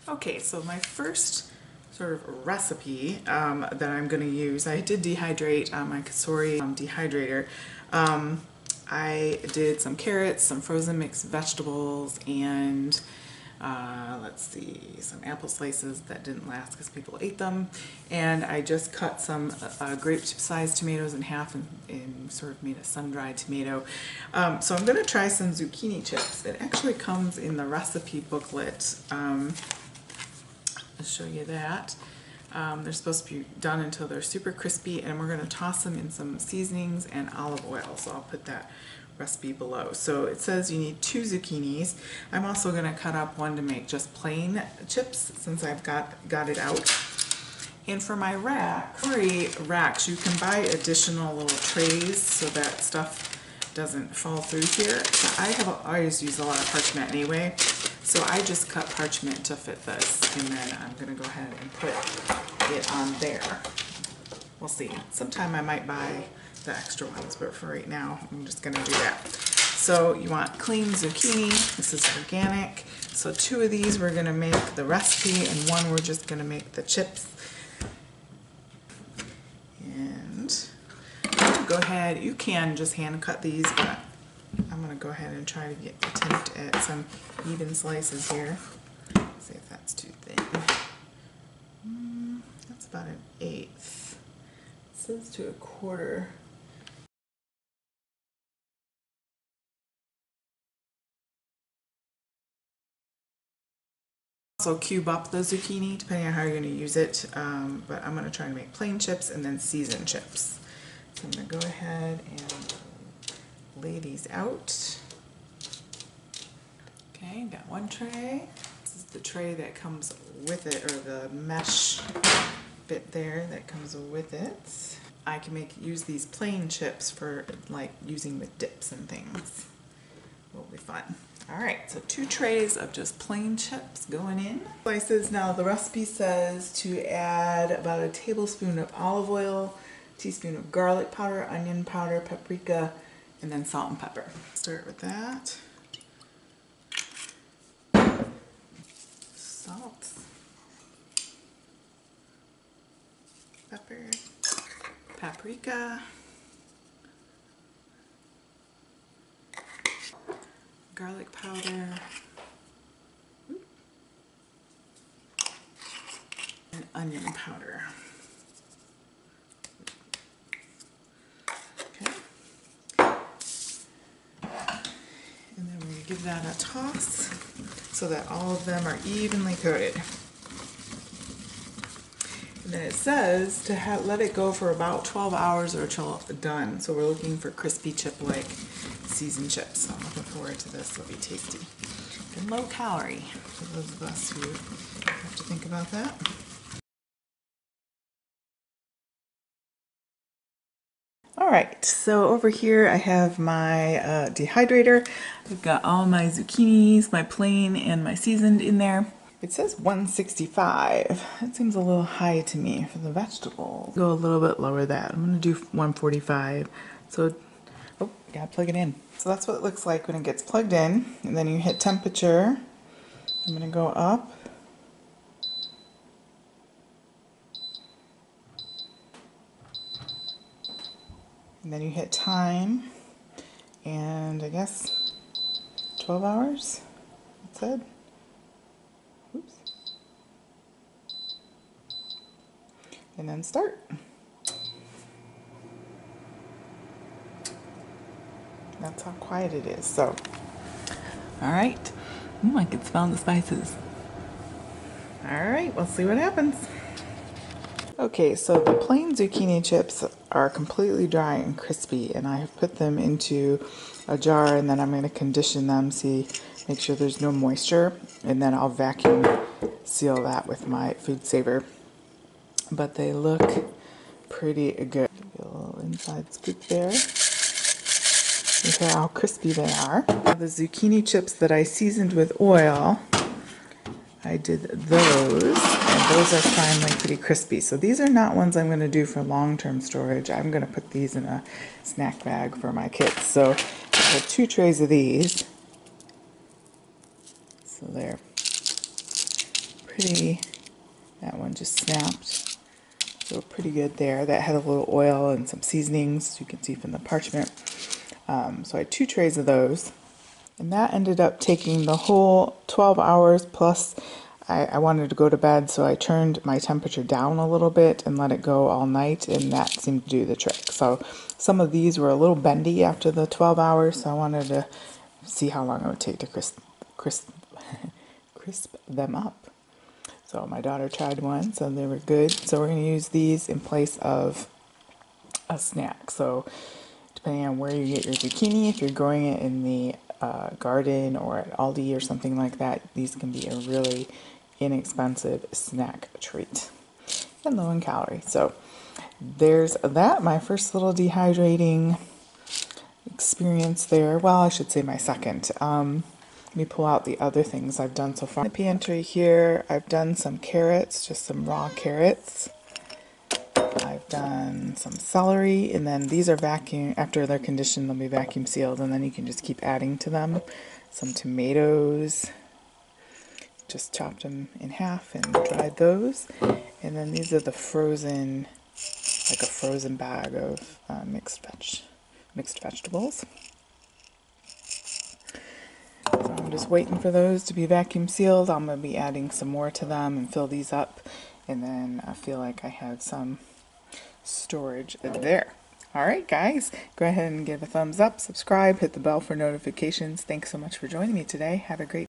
Okay, so my first sort of recipe that I'm going to use, I did dehydrate my COSORI dehydrator. I did some carrots, some frozen mixed vegetables, and let's see, some apple slices that didn't last because people ate them. And I just cut some grape-sized tomatoes in half and sort of made a sun-dried tomato. So I'm going to try some zucchini chips. It actually comes in the recipe booklet. I'll show you that. They're supposed to be done until they're super crispy, and we're going to toss them in some seasonings and olive oil. So I'll put that recipe below. So it says you need 2 zucchinis. I'm also going to cut up one to make just plain chips since I've got it out. And for my racks, you can buy additional little trays so that stuff doesn't fall through here. So I always use a lot of parchment anyway. So I just cut parchment to fit this, and then I'm going to go ahead and put it on there. We'll see. Sometime I might buy the extra ones, but for right now, I'm just going to do that. So you want clean zucchini. This is organic. So 2 of these we're going to make the recipe, and 1 we're just going to make the chips. And go ahead. You can just hand cut these, but I'm going to go ahead and try to attempt at some even slices here. See if that's too thin. That's about an 1/8. It says to 1/4. Also cube up the zucchini depending on how you're going to use it, but I'm going to try to make plain chips and then seasoned chips. So I'm going to go ahead and lay these out. Okay, got 1 tray. This is the tray that comes with it, or the mesh bit there that comes with it. I can use these plain chips for like using with dips and things. Will be fun. All right, so 2 trays of just plain chips going in. Slices. Now the recipe says to add about a tablespoon of olive oil, teaspoon of garlic powder, onion powder, paprika, and then salt and pepper. Start with that. Salt, pepper, paprika, garlic powder, and onion powder. Okay. And then we give that a toss so that all of them are evenly coated. And then it says to let it go for about 12 hours or till done. So we're looking for crispy chip-like seasoned chips. So I'm looking forward to this. It'll be tasty. And low calorie for those of us who have to think about that. Alright, so over here I have my dehydrator. I've got all my zucchinis, my plain and my seasoned in there. It says 165. That seems a little high to me for the vegetables. Go a little bit lower that. I'm going to do 145. So, oh, gotta plug it in. So that's what it looks like when it gets plugged in. And then you hit temperature. I'm going to go up. And then you hit time, and I guess 12 hours, it said. Oops. And then start. That's how quiet it is, so. All right. I can smell the spices. All right, we'll see what happens. Okay, so the plain zucchini chips are completely dry and crispy, and I have put them into a jar, and then I'm going to condition them, make sure there's no moisture, and then I'll vacuum seal that with my food saver. But they look pretty good. Give a little inside scoop there. Look at how crispy they are. Now the zucchini chips that I seasoned with oil, I did those, and those are finally pretty crispy. So these are not ones I'm going to do for long-term storage. I'm going to put these in a snack bag for my kids. So I have 2 trays of these. So they're pretty, that one just snapped. So pretty good there. That had a little oil and some seasonings, as you can see from the parchment. So I had 2 trays of those. And that ended up taking the whole 12 hours, plus I wanted to go to bed, so I turned my temperature down a little bit and let it go all night, and that seemed to do the trick. So some of these were a little bendy after the 12 hours, so I wanted to see how long it would take to crisp them up. So my daughter tried one, so they were good. So we're going to use these in place of a snack. So depending on where you get your zucchini, if you're growing it in the garden or at Aldi or something like that, these can be a really inexpensive snack treat and low in calories. So there's that, my first little dehydrating experience there. Well, I should say my second. Let me pull out the other things I've done so far. In the pantry here, I've done some carrots, just some raw carrots. I've done some celery, and then these are vacuum, after they're conditioned, they'll be vacuum sealed, and then you can just keep adding to them. Some tomatoes, just chopped them in half and dried those. And then these are the frozen, like a frozen bag of mixed vegetables. So I'm just waiting for those to be vacuum sealed. I'm going to be adding some more to them and fill these up, and then I feel like I have some storage there. Alright guys, go ahead and give a thumbs up, subscribe, hit the bell for notifications. Thanks so much for joining me today. Have a great